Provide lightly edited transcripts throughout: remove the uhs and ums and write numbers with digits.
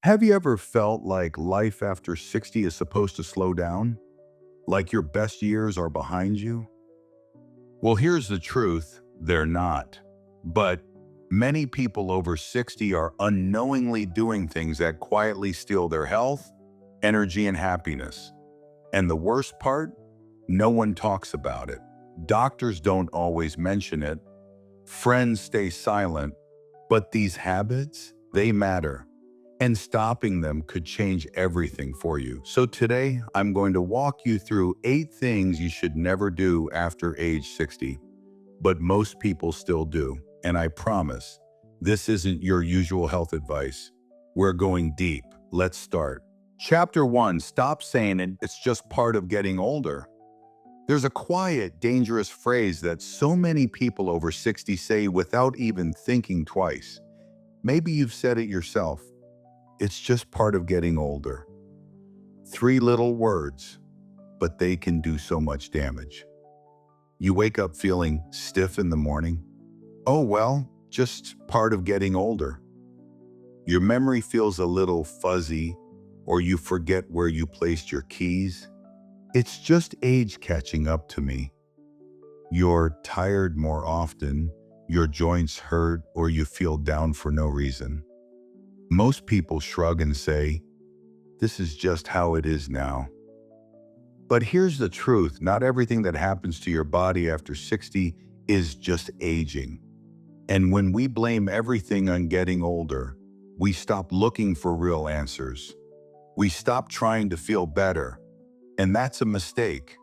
Have you ever felt like life after 60 is supposed to slow down? Like your best years are behind you? Well, here's the truth, they're not. But many people over 60 are unknowingly doing things that quietly steal their health, energy, and happiness. And the worst part? No one talks about it. Doctors don't always mention it. Friends stay silent. But these habits, they matter. And stopping them could change everything for you. So today, I'm going to walk you through 8 things you should never do after age 60, but most people still do. And I promise, this isn't your usual health advice. We're going deep. Let's start. Chapter 1, stop saying it's just part of getting older. There's a quiet, dangerous phrase that so many people over 60 say without even thinking twice. Maybe you've said it yourself. It's just part of getting older. 3 little words, but they can do so much damage. You wake up feeling stiff in the morning. Oh, well, just part of getting older. Your memory feels a little fuzzy, or you forget where you placed your keys. It's just age catching up to me. You're tired more often, your joints hurt, or you feel down for no reason. Most people shrug and say, this is just how it is now. But here's the truth, not everything that happens to your body after 60 is just aging. And when we blame everything on getting older, we stop looking for real answers. We stop trying to feel better. And that's a mistake.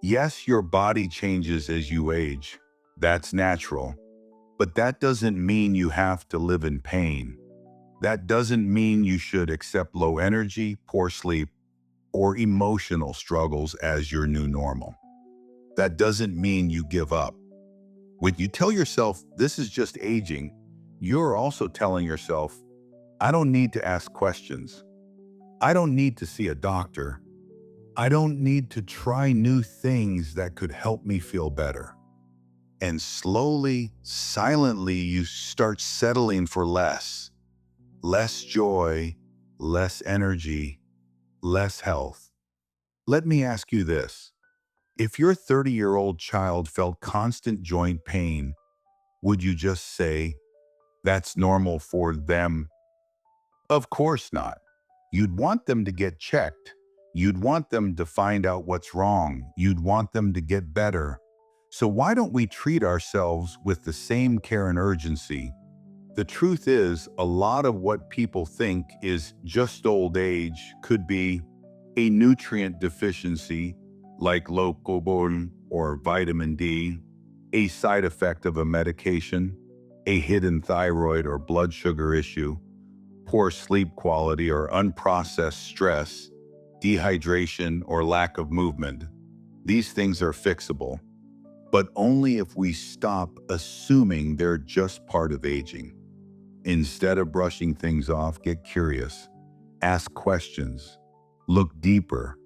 Yes, your body changes as you age. That's natural. But that doesn't mean you have to live in pain. That doesn't mean you should accept low energy, poor sleep, or emotional struggles as your new normal. That doesn't mean you give up. When you tell yourself this is just aging, you're also telling yourself, I don't need to ask questions. I don't need to see a doctor. I don't need to try new things that could help me feel better. And slowly, silently, you start settling for less. Less joy, less energy, less health. Let me ask you this. If your 30-year-old child felt constant joint pain, would you just say, that's normal for them? Of course not. You'd want them to get checked. You'd want them to find out what's wrong. You'd want them to get better. So why don't we treat ourselves with the same care and urgency? The truth is, a lot of what people think is just old age could be a nutrient deficiency like low cobalt or vitamin D, a side effect of a medication, a hidden thyroid or blood sugar issue, poor sleep quality or unprocessed stress, dehydration or lack of movement. These things are fixable, but only if we stop assuming they're just part of aging. Instead of brushing things off, get curious, ask questions, look deeper,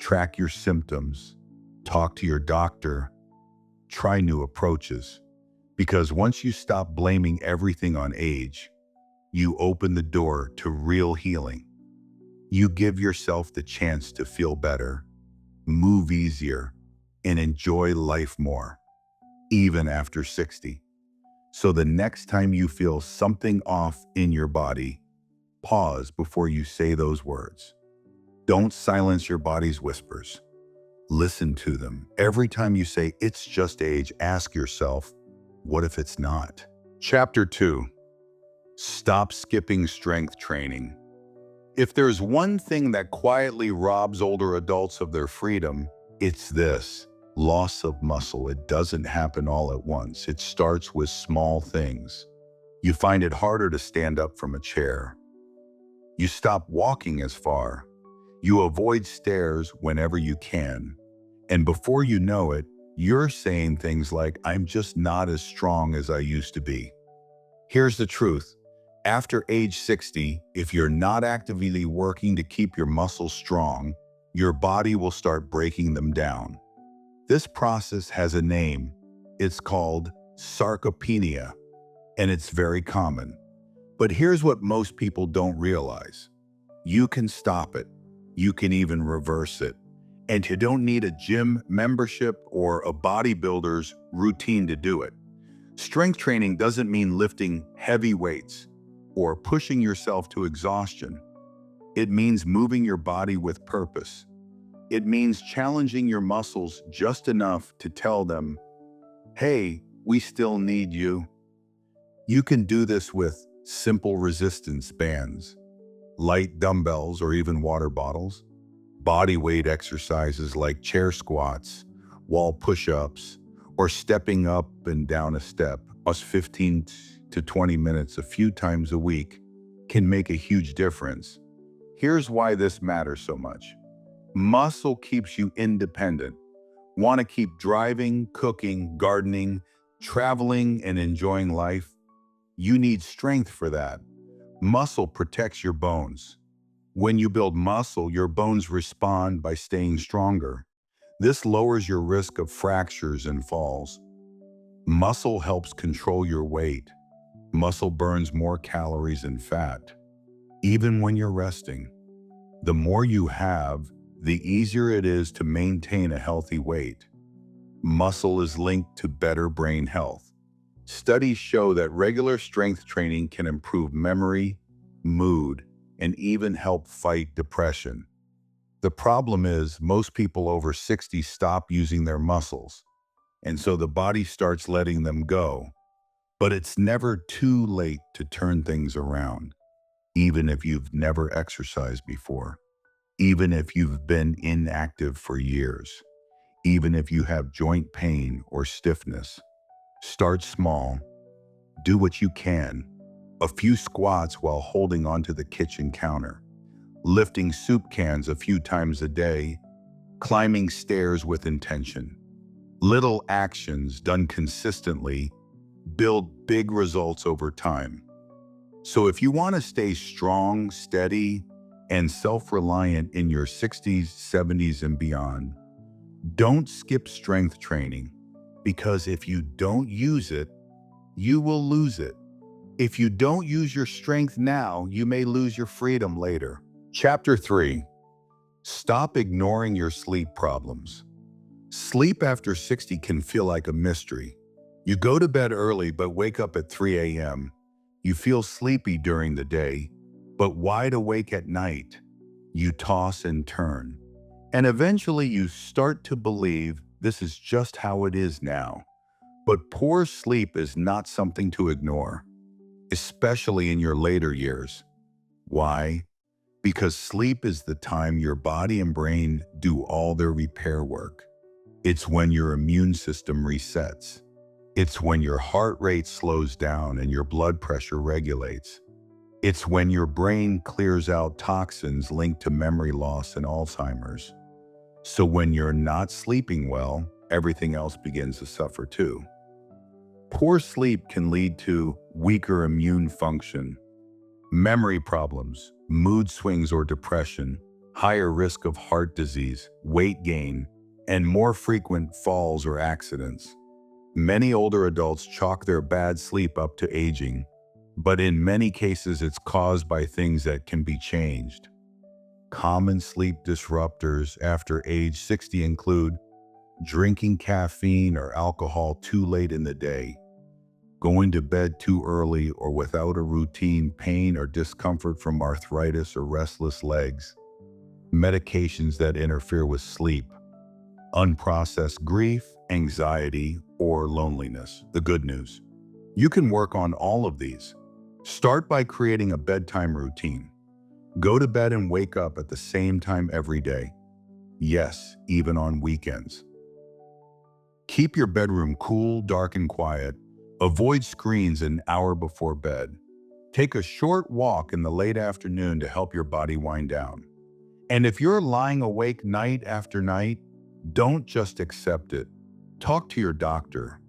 track your symptoms, talk to your doctor, try new approaches. Because once you stop blaming everything on age, you open the door to real healing. You give yourself the chance to feel better, move easier, and enjoy life more, even after 60. So the next time you feel something off in your body, pause before you say those words. Don't silence your body's whispers. Listen to them. Every time you say, it's just age, ask yourself, what if it's not? Chapter 2. Stop skipping strength training. If there's one thing that quietly robs older adults of their freedom, it's this: loss of muscle. It doesn't happen all at once. It starts with small things. You find it harder to stand up from a chair. You stop walking as far. You avoid stairs whenever you can. And before you know it, you're saying things like, I'm just not as strong as I used to be. Here's the truth. After age 60, if you're not actively working to keep your muscles strong, your body will start breaking them down. This process has a name. It's called sarcopenia, and it's very common. But here's what most people don't realize. You can stop it. You can even reverse it. And you don't need a gym membership or a bodybuilder's routine to do it. Strength training doesn't mean lifting heavy weights or pushing yourself to exhaustion. It means moving your body with purpose. It means challenging your muscles just enough to tell them, hey, we still need you. You can do this with simple resistance bands, light dumbbells, or even water bottles, body weight exercises like chair squats, wall push-ups, or stepping up and down a step, us 15 to 20 minutes a few times a week can make a huge difference. Here's why this matters so much. Muscle keeps you independent. Want to keep driving, cooking, gardening, traveling, and enjoying life? You need strength for that. Muscle protects your bones. When you build muscle, your bones respond by staying stronger. This lowers your risk of fractures and falls. Muscle helps control your weight. Muscle burns more calories and fat, even when you're resting. The more you have, the easier it is to maintain a healthy weight. Muscle is linked to better brain health. Studies show that regular strength training can improve memory, mood, and even help fight depression. The problem is most people over 60 stop using their muscles, and so the body starts letting them go. But it's never too late to turn things around, even if you've never exercised before, even if you've been inactive for years, even if you have joint pain or stiffness. Start small. Do what you can. A few squats while holding onto the kitchen counter, lifting soup cans a few times a day, climbing stairs with intention. Little actions done consistently build big results over time. So if you want to stay strong, steady, and self-reliant in your 60s, 70s, and beyond, don't skip strength training, because if you don't use it, you will lose it. If you don't use your strength now, you may lose your freedom later. Chapter 3. Stop ignoring your sleep problems. Sleep after 60 can feel like a mystery. You go to bed early but wake up at 3 a.m. You feel sleepy during the day, but wide awake at night. You toss and turn. And eventually you start to believe this is just how it is now. But poor sleep is not something to ignore, especially in your later years. Why? Because sleep is the time your body and brain do all their repair work. It's when your immune system resets. It's when your heart rate slows down and your blood pressure regulates. It's when your brain clears out toxins linked to memory loss and Alzheimer's. So when you're not sleeping well, everything else begins to suffer too. Poor sleep can lead to weaker immune function, memory problems, mood swings or depression, higher risk of heart disease, weight gain, and more frequent falls or accidents. Many older adults chalk their bad sleep up to aging, but in many cases it's caused by things that can be changed. Common sleep disruptors after age 60 include drinking caffeine or alcohol too late in the day, going to bed too early or without a routine, pain or discomfort from arthritis or restless legs, medications that interfere with sleep, unprocessed grief, anxiety, or loneliness. The good news: you can work on all of these. Start by creating a bedtime routine. Go to bed and wake up at the same time every day. Yes, even on weekends. Keep your bedroom cool, dark, and quiet. Avoid screens an hour before bed. Take a short walk in the late afternoon to help your body wind down. And if you're lying awake night after night, don't just accept it. Talk to your doctor.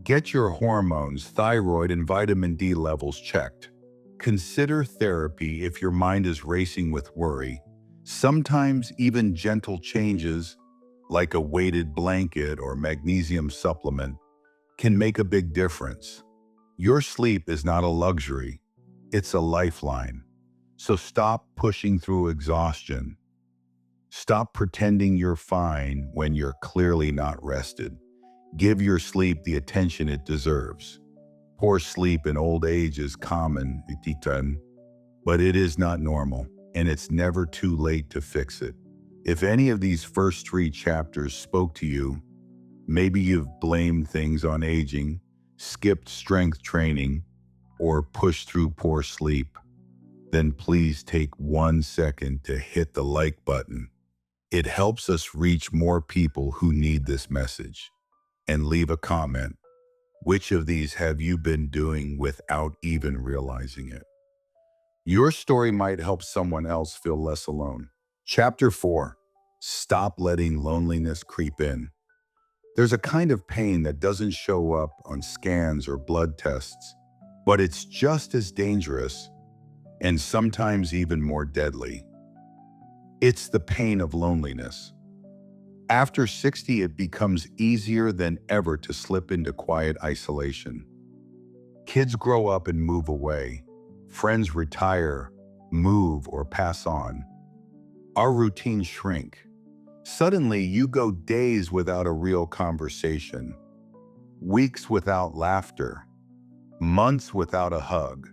Get your hormones, thyroid, and vitamin D levels checked. Consider therapy if your mind is racing with worry. Sometimes even gentle changes, like a weighted blanket or magnesium supplement, can make a big difference. Your sleep is not a luxury. It's a lifeline. So stop pushing through exhaustion. Stop pretending you're fine when you're clearly not rested. Give your sleep the attention it deserves. Poor sleep in old age is common, ititan, but it is not normal, and it's never too late to fix it. If any of these first three chapters spoke to you, maybe you've blamed things on aging, skipped strength training, or pushed through poor sleep, then please take 1 second to hit the like button. It helps us reach more people who need this message. And leave a comment. Which of these have you been doing without even realizing it? Your story might help someone else feel less alone. Chapter 4. Stop letting loneliness creep in. There's a kind of pain that doesn't show up on scans or blood tests, but it's just as dangerous and sometimes even more deadly. It's the pain of loneliness. After 60, it becomes easier than ever to slip into quiet isolation. Kids grow up and move away. Friends retire, move, or pass on. Our routines shrink. Suddenly, you go days without a real conversation, weeks without laughter, months without a hug.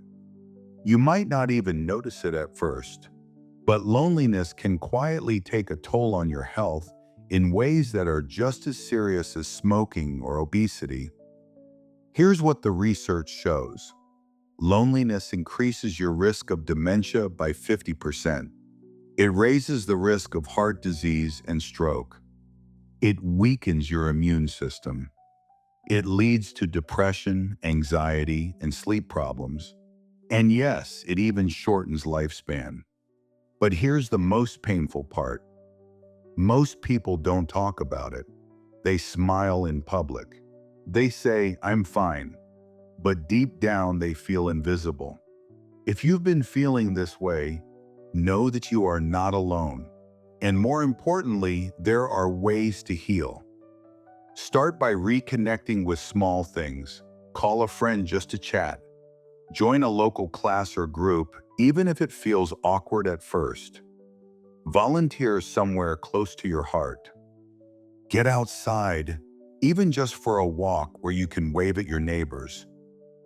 You might not even notice it at first, but loneliness can quietly take a toll on your health in ways that are just as serious as smoking or obesity. Here's what the research shows. Loneliness increases your risk of dementia by 50%. It raises the risk of heart disease and stroke. It weakens your immune system. It leads to depression, anxiety, and sleep problems. And yes, it even shortens lifespan. But here's the most painful part. Most people don't talk about it. They smile in public. They say, "I'm fine," but deep down they feel invisible. If you've been feeling this way, know that you are not alone. And more importantly, there are ways to heal. Start by reconnecting with small things. Call a friend just to chat. Join a local class or group, even if it feels awkward at first. Volunteer somewhere close to your heart. Get outside, even just for a walk where you can wave at your neighbors.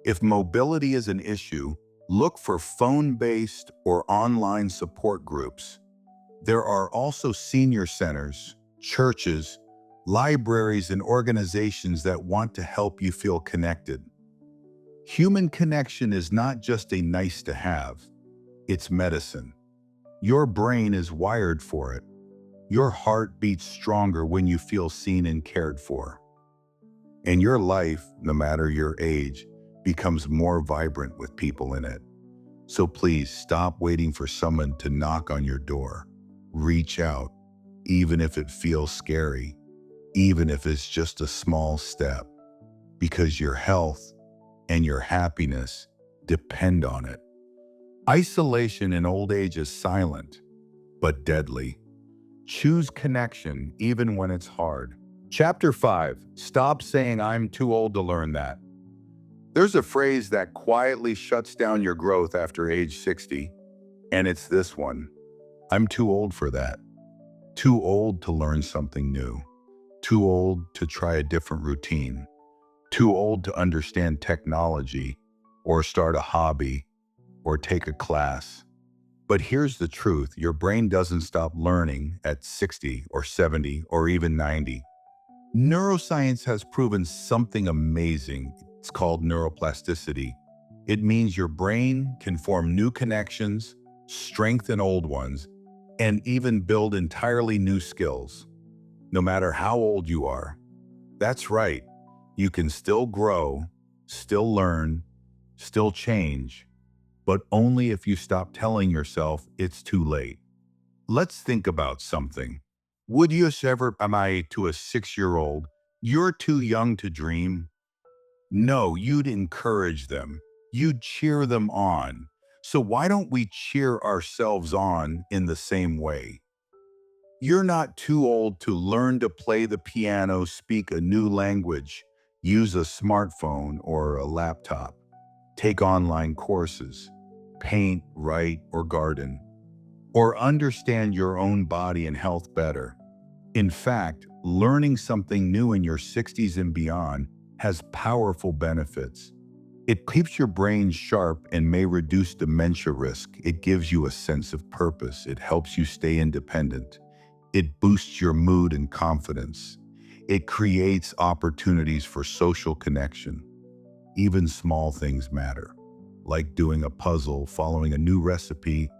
If mobility is an issue, look for phone-based or online support groups. There are also senior centers, churches, libraries, and organizations that want to help you feel connected. Human connection is not just a nice to have, it's medicine. Your brain is wired for it. Your heart beats stronger when you feel seen and cared for. And your life, no matter your age, becomes more vibrant with people in it. So please stop waiting for someone to knock on your door. Reach out, even if it feels scary, even if it's just a small step, because your health and your happiness depend on it. Isolation in old age is silent, but deadly. Choose connection even when it's hard. Chapter 5. Stop saying I'm too old to learn that. There's a phrase that quietly shuts down your growth after age 60, and it's this one. I'm too old for that. Too old to learn something new. Too old to try a different routine. Too old to understand technology or start a hobby or take a class. But here's the truth, your brain doesn't stop learning at 60 or 70 or even 90. Neuroscience has proven something amazing. It's called neuroplasticity. It means your brain can form new connections, strengthen old ones, and even build entirely new skills, no matter how old you are. That's right, you can still grow, still learn, still change, but only if you stop telling yourself it's too late. Let's think about something. Would you ever say to a 6-year-old, "You're too young to dream"? No, you'd encourage them. You'd cheer them on. So why don't we cheer ourselves on in the same way? You're not too old to learn to play the piano, speak a new language, use a smartphone or a laptop, take online courses. paint, write, or garden, or understand your own body and health better. In fact, learning something new in your 60s and beyond has powerful benefits. It keeps your brain sharp and may reduce dementia risk. It gives you a sense of purpose. It helps you stay independent. It boosts your mood and confidence. It creates opportunities for social connection. Even small things matter, like doing a puzzle, following a new recipe,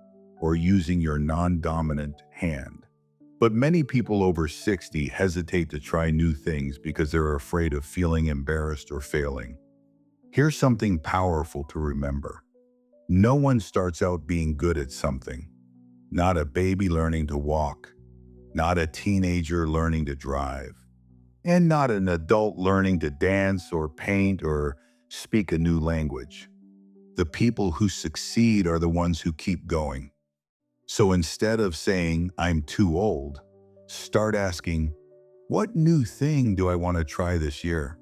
or using your non-dominant hand. But many people over 60 hesitate to try new things because they're afraid of feeling embarrassed or failing. Here's something powerful to remember. No one starts out being good at something. Not a baby learning to walk, not a teenager learning to drive, and not an adult learning to dance or paint or speak a new language. The people who succeed are the ones who keep going. So instead of saying, "I'm too old," start asking, "What new thing do I want to try this year?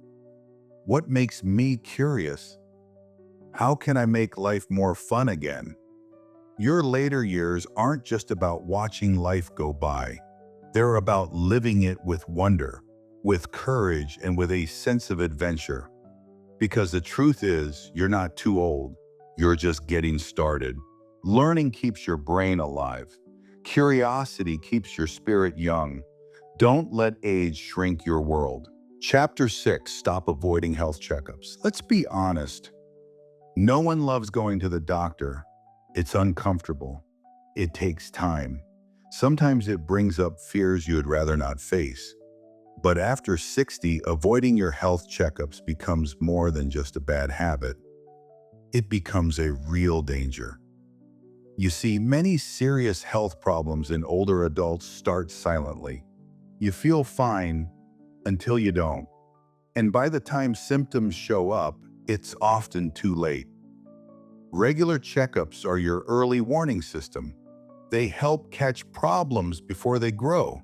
What makes me curious? How can I make life more fun again?" Your later years aren't just about watching life go by. They're about living it with wonder, with courage, and with a sense of adventure. Because the truth is, you're not too old. You're just getting started. Learning keeps your brain alive. Curiosity keeps your spirit young. Don't let age shrink your world. Chapter 6, Stop Avoiding Health Checkups. Let's be honest. No one loves going to the doctor. It's uncomfortable. It takes time. Sometimes it brings up fears you'd rather not face. But after 60, avoiding your health checkups becomes more than just a bad habit. It becomes a real danger. You see, many serious health problems in older adults start silently. You feel fine until you don't. And by the time symptoms show up, it's often too late. Regular checkups are your early warning system. They help catch problems before they grow.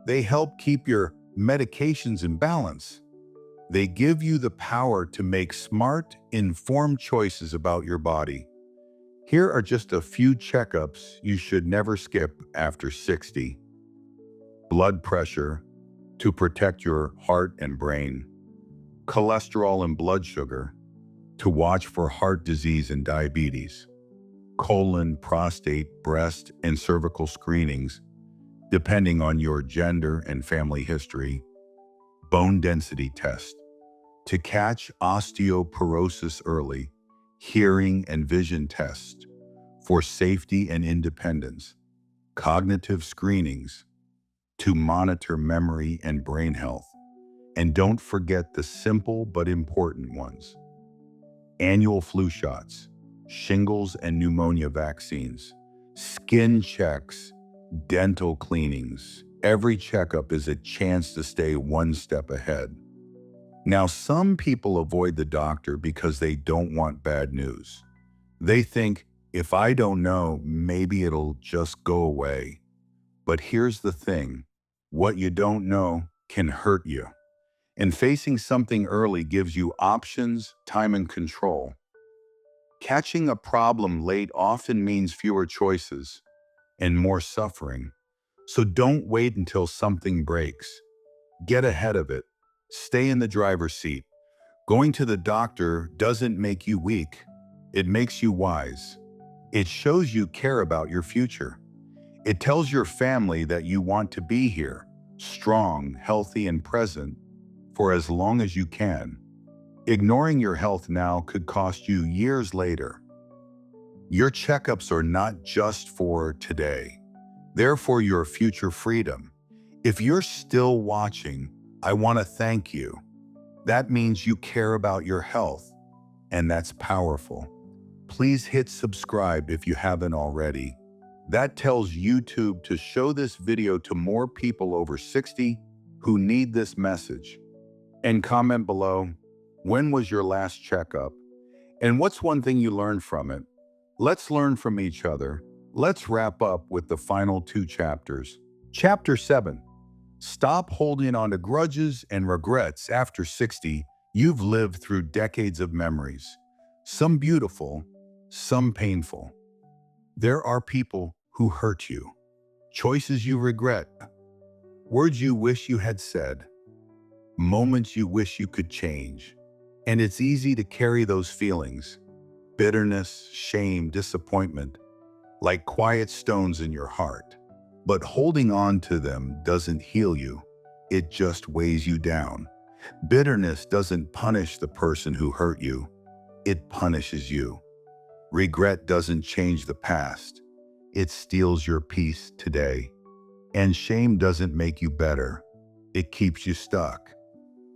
They help keep your medications in balance. They give you the power to make smart, informed choices about your body. Here are just a few checkups you should never skip after 60. Blood pressure, to protect your heart and brain. Cholesterol and blood sugar, to watch for heart disease and diabetes. Colon, prostate, breast, and cervical screenings, depending on your gender and family history. Bone density test, to catch osteoporosis early. Hearing and vision test, for safety and independence. Cognitive screenings, to monitor memory and brain health. And don't forget the simple but important ones. Annual flu shots, shingles and pneumonia vaccines, skin checks, dental cleanings. Every checkup is a chance to stay one step ahead. Now, some people avoid the doctor because they don't want bad news. They think, if I don't know, maybe it'll just go away. But here's the thing, what you don't know can hurt you. And facing something early gives you options, time, and control. Catching a problem late often means fewer choices and more suffering. So don't wait until something breaks. Get ahead of it. Stay in the driver's seat. Going to the doctor doesn't make you weak. It makes you wise. It shows you care about your future. It tells your family that you want to be here, strong, healthy, and present for as long as you can. Ignoring your health now could cost you years later. Your checkups are not just for today. They're for your future freedom. If you're still watching, I want to thank you. That means you care about your health, and that's powerful. Please hit subscribe if you haven't already. That tells YouTube to show this video to more people over 60 who need this message. And comment below, when was your last checkup? And what's one thing you learned from it? Let's learn from each other. Let's wrap up with the final 2 chapters. Chapter 7. Stop holding on to grudges and regrets. After 60, you've lived through decades of memories. Some beautiful, some painful. There are people who hurt you, choices you regret, words you wish you had said, moments you wish you could change. And it's easy to carry those feelings, bitterness, shame, disappointment, like quiet stones in your heart. But holding on to them doesn't heal you. It just weighs you down. Bitterness doesn't punish the person who hurt you. It punishes you. Regret doesn't change the past. It steals your peace today. And shame doesn't make you better. It keeps you stuck.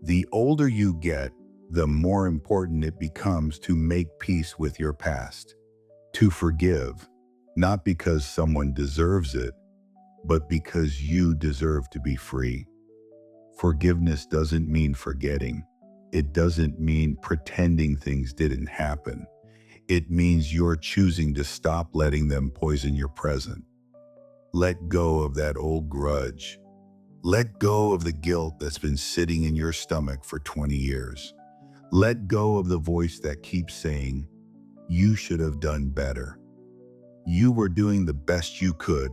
The older you get, the more important it becomes to make peace with your past. To forgive, not because someone deserves it, but because you deserve to be free. Forgiveness doesn't mean forgetting. It doesn't mean pretending things didn't happen. It means you're choosing to stop letting them poison your present. Let go of that old grudge. Let go of the guilt that's been sitting in your stomach for 20 years. Let go of the voice that keeps saying, you should have done better. You were doing the best you could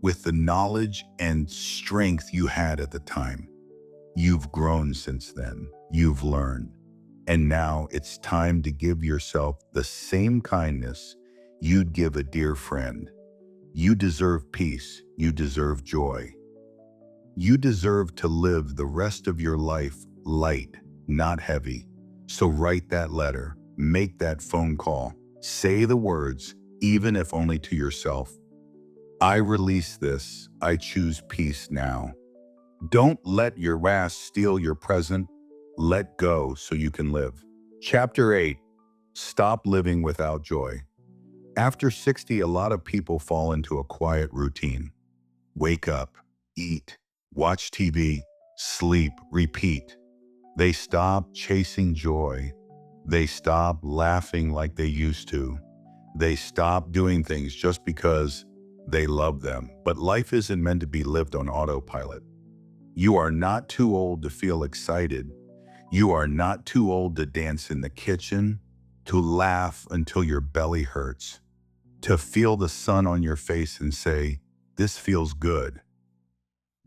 with the knowledge and strength you had at the time. You've grown since then. You've learned. And now it's time to give yourself the same kindness you'd give a dear friend. You deserve peace. You deserve joy. You deserve to live the rest of your life light, not heavy. So write that letter, make that phone call, say the words, even if only to yourself. I release this. I choose peace now. Don't let your past steal your present. Let go so you can live. Chapter 8. Stop living without joy. After 60, a lot of people fall into a quiet routine. Wake up, eat, watch TV, sleep, repeat. They stop chasing joy. They stop laughing like they used to. They stop doing things just because they love them. But life isn't meant to be lived on autopilot. You are not too old to feel excited. You are not too old to dance in the kitchen, to laugh until your belly hurts, to feel the sun on your face and say, this feels good.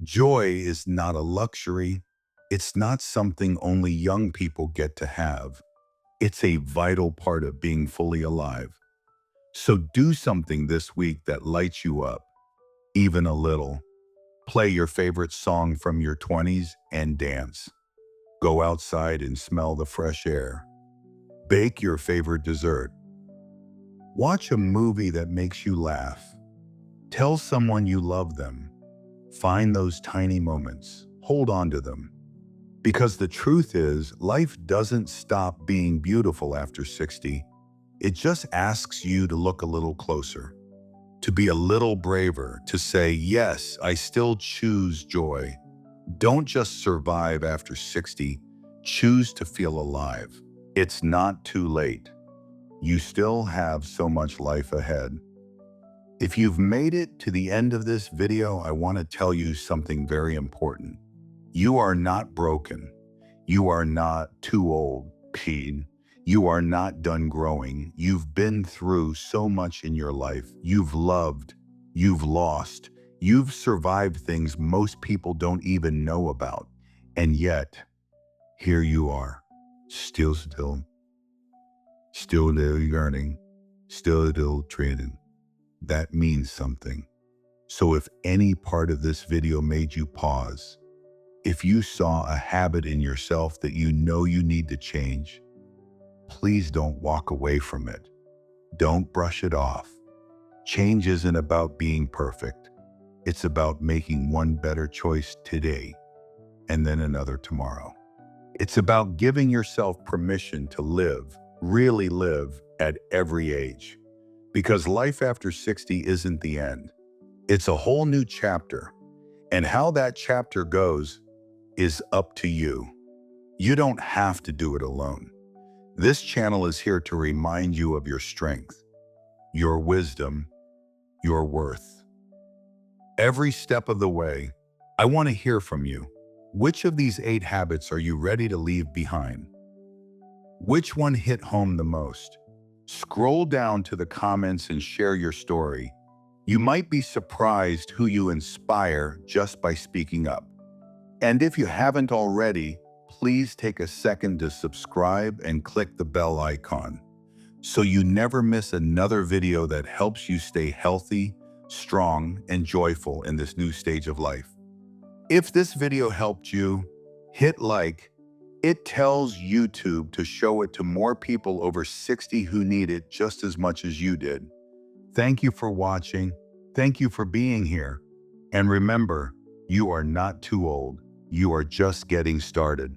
Joy is not a luxury. It's not something only young people get to have. It's a vital part of being fully alive. So do something this week that lights you up, even a little. Play your favorite song from your 20s and dance. Go outside and smell the fresh air. Bake your favorite dessert. Watch a movie that makes you laugh. Tell someone you love them. Find those tiny moments. Hold on to them. Because the truth is, life doesn't stop being beautiful after 60. It just asks you to look a little closer, to be a little braver, to say, yes, I still choose joy. Don't just survive after 60. Choose to feel alive. It's not too late. You still have so much life ahead. If you've made it to the end of this video, I want to tell you something very important. You are not broken. You are not too old, Pete. You are not done growing. You've been through so much in your life. You've loved, you've lost, you've survived things most people don't even know about. And yet, here you are, still learning, still training. That means something. So if any part of this video made you pause, if you saw a habit in yourself that you know you need to change, please don't walk away from it. Don't brush it off. Change isn't about being perfect. It's about making one better choice today and then another tomorrow. It's about giving yourself permission to live, really live, at every age. Because life after 60 isn't the end. It's a whole new chapter. And how that chapter goes is up to you. You don't have to do it alone. This channel is here to remind you of your strength, your wisdom, your worth. Every step of the way, I want to hear from you. Which of these 8 habits are you ready to leave behind? Which one hit home the most? Scroll down to the comments and share your story. You might be surprised who you inspire just by speaking up. And if you haven't already, please take a second to subscribe and click the bell icon so you never miss another video that helps you stay healthy, strong, and joyful in this new stage of life. If this video helped you, hit like. It tells YouTube to show it to more people over 60 who need it just as much as you did. Thank you for watching. Thank you for being here. And remember, you are not too old. You are just getting started.